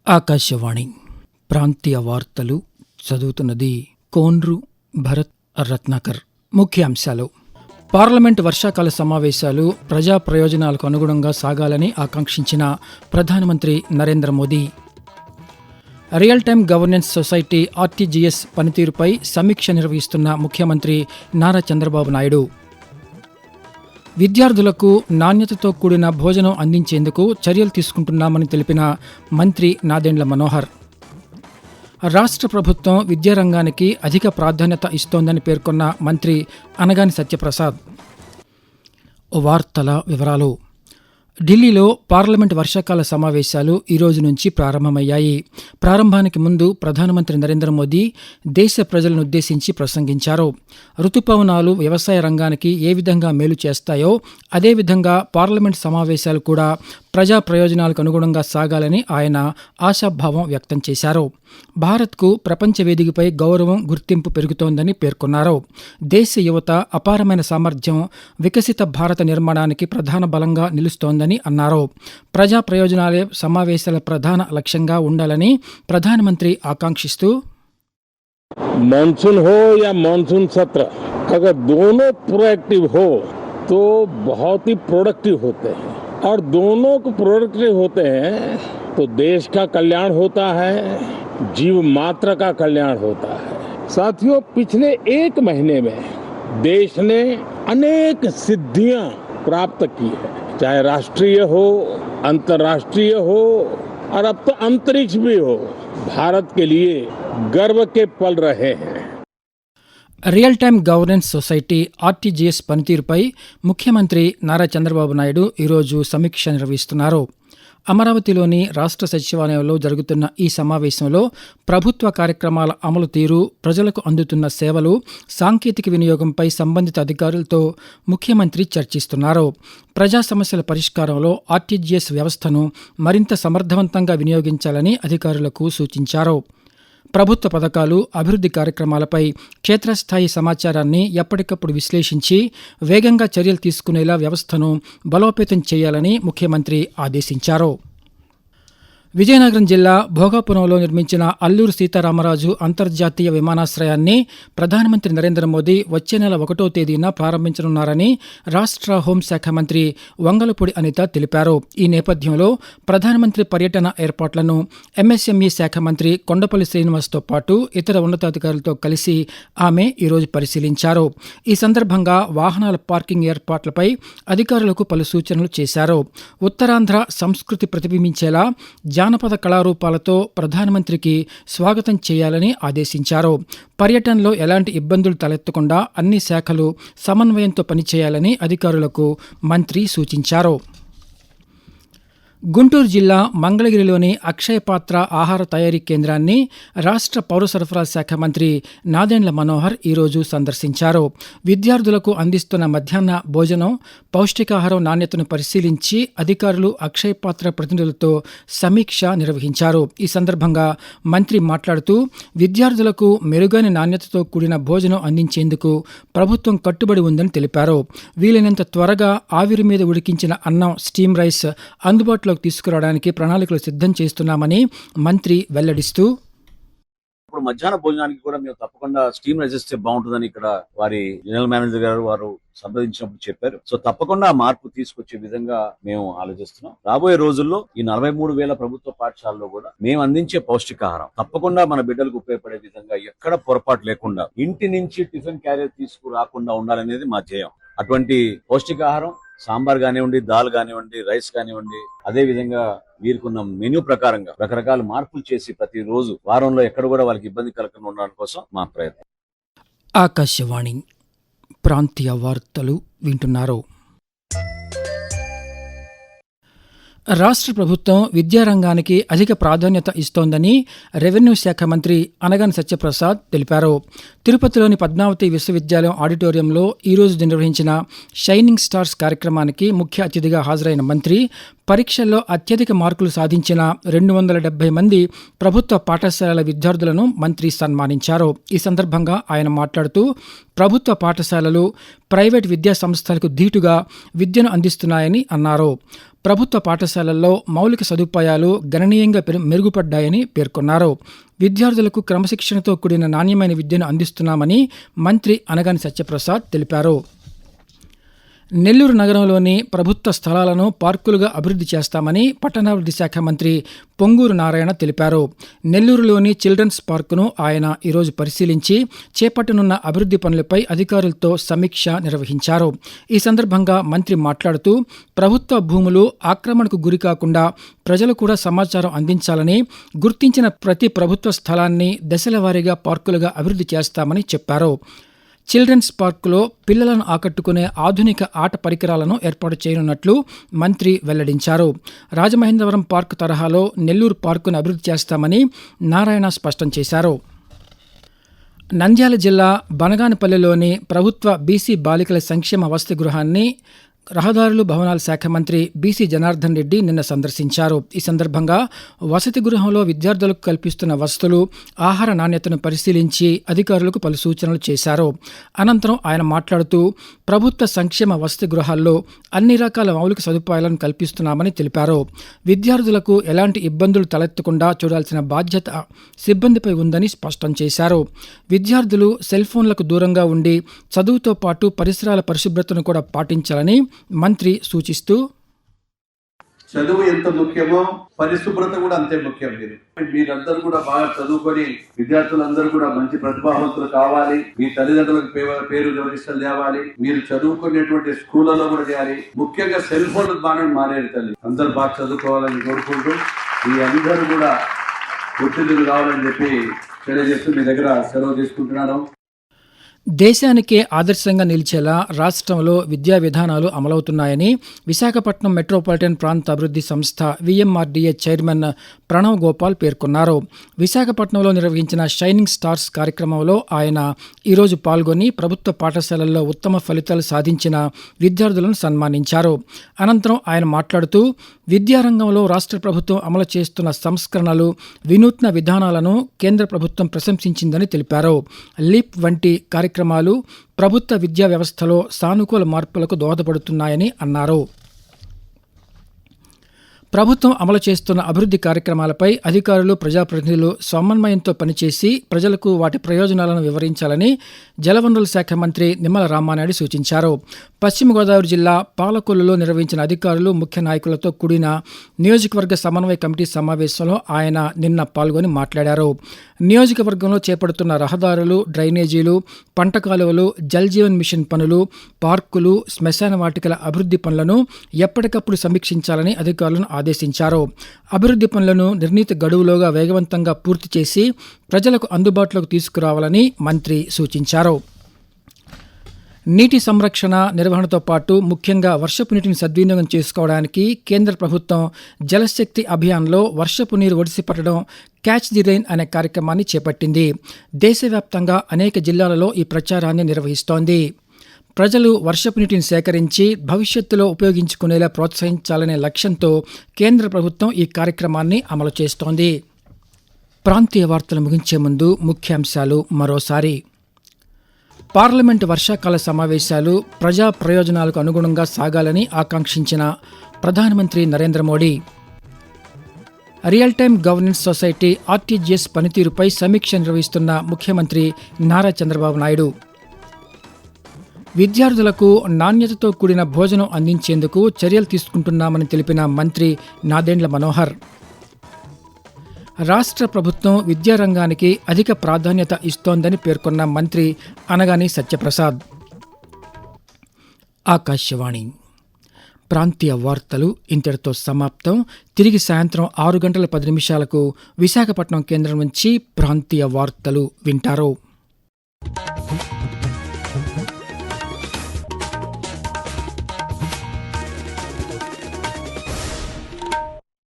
ఆకాశవాణి ప్రాంతీయ వార్తలు చదువుతున్నది కోన్రు భరత్ రత్నాకర్. ముఖ్యాంశాలు: పార్లమెంటు వర్షాకాల సమావేశాలు ప్రజా ప్రయోజనాలకు అనుగుణంగా సాగాలని ఆకాంక్షించిన ప్రధానమంత్రి Narendra Modi. Real time governance society RTGS పనితీరుపై సమీక్ష నిర్వహిస్తున్న ముఖ్యమంత్రి నారా చంద్రబాబు నాయుడు. విద్యార్థులకు నాణ్యతతో కూడిన భోజనం అందించేందుకు చర్యలు తీసుకుంటున్నామని తెలిపిన మంత్రి నాదెండ్ల మనోహర్. రాష్ట్ర ప్రభుత్వం విద్యారంగానికి అధిక ప్రాధాన్యత ఇస్తోందని పేర్కొన్న మంత్రి అనగాని సత్యప్రసాద్. వార్తల వివరాలు. ఢిల్లీలో పార్లమెంటు వర్షాకాల సమావేశాలు ఈ రోజు నుంచి ప్రారంభమయ్యాయి. ప్రారంభానికి ముందు ప్రధానమంత్రి నరేంద్ర మోదీ దేశ ప్రజలను ఉద్దేశించి ప్రసంగించారు. రుతుపవనాలు వ్యవసాయ రంగానికి ఏ విధంగా మేలు చేస్తాయో అదేవిధంగా పార్లమెంటు సమావేశాలు కూడా ప్రజా ప్రయోజనాలకు అనుగుణంగా సాగాలని ఆయన ఆశాభావం వ్యక్తం చేశారు. భారత్కు ప్రపంచ వేదికపై గౌరవం, గుర్తింపు పెరుగుతోందని పేర్కొన్నారు. దేశ యువత అపారమైన సామర్థ్యం వికసిత భారత నిర్మాణానికి ప్రధాన బలంగా నిలుస్తోందని అన్నారు. ప్రజా ప్రయోజనాలే సమావేశాల ప్రధాన లక్ష్యంగా ఉండాలని ప్రధానమంత్రి ఆకాంక్షిస్తూ, मानसून हो या मानसून सत्र, अगर दोनों प्रोएक्टिव हो तो बहुत ही प्रोडक्टिव होते हैं, और दोनों को प्रोडक्टिव होते हैं तो देश का कल्याण होता है, जीव मात्र का कल्याण होता है. साथियों, पिछले एक महीने में देश ने अनेक सिद्धियां प्राप्त की है, चाहे राष्ट्रीय हो, अंतर्राष्ट्रीय हो, और अब तो अंतरिक्ष भी हो. भारत के लिए गर्व के पल रहे हैं. Real time governance society RTGS పనితీరుపై ముఖ్యమంత్రి నారా చంద్రబాబు నాయుడు ఈరోజు సమీక్ష నిర్వహిస్తున్నారు. అమరావతిలోని రాష్ట్ర సచివాలయంలో జరుగుతున్న ఈ సమావేశంలో ప్రభుత్వ కార్యక్రమాల అమలు తీరు, ప్రజలకు అందుతున్న సేవలు, సాంకేతిక వినియోగంపై సంబంధిత అధికారులతో ముఖ్యమంత్రి చర్చిస్తున్నారు. ప్రజా సమస్యల పరిష్కారంలో ఆర్టీజీఎస్ వ్యవస్థను మరింత సమర్థవంతంగా వినియోగించాలని అధికారులకు సూచించారు. ప్రభుత్వ పథకాలు, అభివృద్ధి కార్యక్రమాలపై క్షేత్రస్థాయి సమాచారాన్ని ఎప్పటికప్పుడు విశ్లేషించి వేగంగా చర్యలు తీసుకునేలా వ్యవస్థను బలోపేతం చేయాలని ముఖ్యమంత్రి ఆదేశించారు. విజయనగరం జిల్లా భోగాపురంలో నిర్మించిన అల్లూరు సీతారామరాజు అంతర్జాతీయ విమానాశ్రయాన్ని ప్రధానమంత్రి నరేంద్ర మోదీ వచ్చే నెల 1వ తేదీన ప్రారంభించనున్నారని రాష్ట్ర హోంశాఖ మంత్రి వంగలపూడి అనిత తెలిపారు. ఈ నేపథ్యంలో ప్రధానమంత్రి పర్యటన ఏర్పాట్లను ఎంఎస్ఎంఈ శాఖ మంత్రి కొండపల్లి శ్రీనివాస్తో పాటు ఇతర ఉన్నతాధికారులతో కలిసి ఆమె ఈరోజు పరిశీలించారు. ఈ సందర్భంగా వాహనాల పార్కింగ్ ఏర్పాట్లపై అధికారులకు పలు సూచనలు చేశారు. ఉత్తరాంధ్ర సంస్కృతి ప్రతిబింబించేలా జానపద కళారూపాలతో ప్రధానమంత్రికి స్వాగతం చేయాలని ఆదేశించారు. పర్యటనలో ఎలాంటి ఇబ్బందులు తలెత్తకుండా అన్ని శాఖలు సమన్వయంతో పనిచేయాలని అధికారులకు మంత్రి సూచించారు. గుంటూరు జిల్లా మంగళగిరిలోని అక్షయపాత్ర ఆహార తయారీ కేంద్రాన్ని రాష్ట్ర పౌర సరఫరా శాఖ మంత్రి నాదెండ్ల మనోహర్ ఈరోజు సందర్శించారు. విద్యార్థులకు అందిస్తున్న మధ్యాహ్న భోజనం, పౌష్టికాహారం నాణ్యతను పరిశీలించి అధికారులు అక్షయపాత్ర ప్రతినిధులతో సమీక్ష నిర్వహించారు. ఈ సందర్భంగా మంత్రి మాట్లాడుతూ, విద్యార్థులకు మెరుగైన నాణ్యతతో కూడిన భోజనం అందించేందుకు ప్రభుత్వం కట్టుబడి ఉందని తెలిపారు. వీలైనంత త్వరగా ఆవిరి మీద ఉడికించిన అన్నం, స్టీమ్ రైస్ అందుబాటులో తీసుకురావడానికి ప్రణాళికలు సిద్ధం చేస్తున్నామని మంత్రి వెల్లడిస్తూ, ఇప్పుడు మధ్యాహ్న భోజనానికి కూడా మేము తప్పకుండా స్టీమ్ రైస్ ఇస్తే బాగుంటుందని ఇక్కడ వారి జనరల్ మేనేజర్ గారు వారు సంప్రదించినప్పుడు చెప్పారు. సో తప్పకుండా మార్పు తీసుకొచ్చే విధంగా మేము ఆలోచిస్తున్నాం. రాబోయే రోజుల్లో ఈ 43,000 ప్రభుత్వ పాఠశాలలో కూడా మేము అందించే పౌష్టికాహారం తప్పకుండా మన బిడ్డలకు ఉపయోగపడే విధంగా ఎక్కడ పొరపాటు లేకుండా ఇంటి నుంచి టిఫిన్ క్యారియర్ తీసుకురాకుండా ఉండాలనేది మా ధ్యేయం. అటువంటి పౌష్టికాహారం సాంబార్ కానివ్వండి, దాల్ కానివ్వండి, రైస్ కానివ్వండి, అదే విధంగా వీరికున్న మెనూ ప్రకారంగా రకరకాల మార్పులు చేసి ప్రతిరోజు వారంలో ఎక్కడ కూడా వాళ్ళకి ఇబ్బంది కలగకుండా ఉండడం కోసం మా ప్రయత్నం. ఆకాశవాణి ప్రాంతీయ వార్తలు వింటున్నారు. రాష్ట్ర ప్రభుత్వం విద్యారంగానికి అధిక ప్రాధాన్యత ఇస్తోందని రెవెన్యూ శాఖ మంత్రి అనగాని సత్యప్రసాద్ తెలిపారు. తిరుపతిలోని పద్మావతి విశ్వవిద్యాలయం ఆడిటోరియంలో ఈరోజు నిర్వహించిన షైనింగ్ స్టార్స్ కార్యక్రమానికి ముఖ్య అతిథిగా హాజరైన మంత్రి పరీక్షల్లో అత్యధిక మార్కులు సాధించిన 270 మంది ప్రభుత్వ పాఠశాలల విద్యార్థులను మంత్రి సన్మానించారు. ఈ సందర్భంగా ఆయన మాట్లాడుతూ ప్రభుత్వ పాఠశాలలు ప్రైవేట్ విద్యా సంస్థలకు ధీటుగా విద్యను అందిస్తున్నాయని అన్నారు. ప్రభుత్వ పాఠశాలల్లో మౌలిక సదుపాయాలు గణనీయంగా మెరుగుపడ్డాయని పేర్కొన్నారు. విద్యార్థులకు క్రమశిక్షణతో కూడిన నాణ్యమైన విద్యను అందిస్తున్నామని మంత్రి అనగాని సత్యప్రసాద్ తెలిపారు. నెల్లూరు నగరంలోని ప్రభుత్వ స్థలాలను పార్కులుగా అభివృద్ధి చేస్తామని పట్టణాభివృద్ధి శాఖ మంత్రి పొంగూరు నారాయణ తెలిపారు. నెల్లూరులోని చిల్డ్రన్స్ పార్కును ఆయన ఈరోజు పరిశీలించి చేపట్టనున్న అభివృద్ధి పనులపై అధికారులతో సమీక్ష నిర్వహించారు. ఈ సందర్భంగా మంత్రి మాట్లాడుతూ ప్రభుత్వ భూములు ఆక్రమణకు గురికాకుండా ప్రజలు కూడా సమాచారం అందించాలని, గుర్తించిన ప్రతి ప్రభుత్వ స్థలాన్ని దశల వారీగా పార్కులుగా అభివృద్ధి చేస్తామని చెప్పారు. చిల్డ్రన్స్ పార్కులో పిల్లలను ఆకట్టుకునే ఆధునిక ఆట పరికరాలను ఏర్పాటు చేయనున్నట్లు మంత్రి వెల్లడించారు. రాజమహేంద్రవరం పార్కు తరహాలో నెల్లూరు పార్కును అభివృద్ధి చేస్తామని నారాయణ స్పష్టం చేశారు. నంద్యాల జిల్లా బనగానపల్లిలోని ప్రభుత్వ బీసీ బాలికల సంక్షేమ వసతి గృహాన్ని రహదారులు భవనాల శాఖ మంత్రి బీసీ జనార్దన్ రెడ్డి నిన్న సందర్శించారు. ఈ సందర్భంగా వసతి గృహంలో విద్యార్థులకు కల్పిస్తున్న వసతులు, ఆహార నాణ్యతను పరిశీలించి అధికారులకు పలు సూచనలు చేశారు. అనంతరం ఆయన మాట్లాడుతూ ప్రభుత్వ సంక్షేమ వసతి గృహాల్లో అన్ని రకాల మౌలిక సదుపాయాలను కల్పిస్తున్నామని తెలిపారు. విద్యార్థులకు ఎలాంటి ఇబ్బందులు తలెత్తకుండా చూడాల్సిన బాధ్యత సిబ్బందిపై ఉందని స్పష్టం చేశారు. విద్యార్థులు సెల్ ఫోన్లకు దూరంగా ఉండి చదువుతో పాటు పరిసరాల పరిశుభ్రతను కూడా పాటించాలని మంత్రి సూచిస్తూ చదువు ఎంత ముఖ్యమో పరిశుభ్రత కూడా అంతే ముఖ్యం. మీరందరూ కూడా బాగా చదువుకొని విద్యార్థులందరూ కూడా మంచి ప్రతిభావంతులు కావాలి. మీ తల్లిదండ్రులకు పేరు ప్రతిష్టలు తేవాలి. మీరు చదువుకునేటువంటి స్కూళ్ళలో కూడా చేయాలి. ముఖ్యంగా సెల్ ఫోన్ మానేది తల్లి. అందరూ బాగా చదువుకోవాలని కోరుకుంటూ మీ అందరూ కూడా ఒత్తిడిలు కావాలని చెప్పి తెలియజేస్తూ మీ దగ్గర సెలవు తీసుకుంటున్నాను. దేశానికే ఆదర్శంగా నిలిచేలా రాష్ట్రంలో విద్యా విధానాలు అమలవుతున్నాయని విశాఖపట్నం మెట్రోపాలిటన్ ప్రాంత అభివృద్ధి సంస్థ విఎంఆర్డీఏ చైర్మన్ ప్రణవ్ గోపాల్ పేర్కొన్నారు. విశాఖపట్నంలో నిర్వహించిన షైనింగ్ స్టార్స్ కార్యక్రమంలో ఆయన ఈరోజు పాల్గొని ప్రభుత్వ పాఠశాలల్లో ఉత్తమ ఫలితాలు సాధించిన విద్యార్థులను సన్మానించారు. అనంతరం ఆయన మాట్లాడుతూ విద్యారంగంలో రాష్ట్ర ప్రభుత్వం అమలు చేస్తున్న సంస్కరణలు, వినూత్న విధానాలను కేంద్ర ప్రభుత్వం ప్రశంసించిందని తెలిపారు. లీప్ వంటి కార్యక్రమాలు ప్రభుత్వ విద్యా వ్యవస్థలో సానుకూల మార్పులకు దోహదపడుతున్నాయని అన్నారు. ప్రభుత్వం అమలు చేస్తున్న అభివృద్ధి కార్యక్రమాలపై అధికారులు, ప్రజాప్రతినిధులు సమన్వయంతో పనిచేసి ప్రజలకు వాటి ప్రయోజనాలను వివరించాలని జలవనరుల శాఖ మంత్రి నిమ్మల రామానాయుడు సూచించారు. పశ్చిమ గోదావరి జిల్లా పాలకొల్లులో నిర్వహించిన అధికారులు, ముఖ్య నాయకులతో కూడిన నియోజకవర్గ సమన్వయ కమిటీ సమావేశంలో ఆయన నిన్న పాల్గొని మాట్లాడారు. నియోజకవర్గంలో చేపడుతున్న రహదారులు, డ్రైనేజీలు, పంట కాలువలు, జల్ జీవన్ మిషన్ పనులు, పార్కులు, శ్మశాన వాటికల అభివృద్ధి పనులను ఎప్పటికప్పుడు సమీక్షించాలని అధికారులను ఆదేశించారు. అభివృద్ధి పనులను నిర్ణీత గడువులోగా వేగవంతంగా పూర్తి చేసి ప్రజలకు అందుబాటులోకి తీసుకురావాలని మంత్రి సూచించారు. నీటి సంరక్షణ, నిర్వహణతో పాటు ముఖ్యంగా వర్షపు నీటిని సద్వినియోగం చేసుకోవడానికి కేంద్ర ప్రభుత్వం జలశక్తి అభియాన్లో వర్షపు నీరు ఒడిసిపట్టడం, క్యాచ్ ది రెయిన్ అనే కార్యక్రమాన్ని చేపట్టింది. దేశవ్యాప్తంగా అనేక జిల్లాలలో ఈ ప్రచారాన్ని నిర్వహిస్తోంది. ప్రజలు వర్షపు నీటిని సేకరించి భవిష్యత్తులో ఉపయోగించుకునేలా ప్రోత్సహించాలనే లక్ష్యంతో కేంద్ర ప్రభుత్వం ఈ కార్యక్రమాన్ని అమలు చేస్తోంది. ప్రాంతీయ వార్తలు ముగించే ముందు ముఖ్యాంశాలు మరోసారి. పార్లమెంటు వర్షాకాల సమావేశాలు ప్రజా ప్రయోజనాలకు అనుగుణంగా సాగాలని ఆకాంక్షించిన ప్రధానమంత్రి Narendra Modi. Real time governance society RTGS పనితీరుపై సమీక్ష నిర్వహిస్తున్న ముఖ్యమంత్రి నారా చంద్రబాబు నాయుడు. విద్యార్థులకు నాణ్యతతో కూడిన భోజనం అందించేందుకు చర్యలు తీసుకుంటున్నామని తెలిపిన మంత్రి నాదెండ్ల మనోహర్. రాష్ట్ర ప్రభుత్వం విద్యారంగానికి అధిక ప్రాధాన్యత ఇస్తోందని పేర్కొన్న మంత్రి అనగాని సత్యప్రసాద్. ఆకాశవాణి ప్రాంతీయ వార్తలు ఇంతటితో సమాప్తం. తిరిగి సాయంత్రం 6 గంటల 10 నిమిషాలకు విశాఖపట్నం కేంద్రం నుంచి ప్రాంతీయ వార్తలు వింటారు.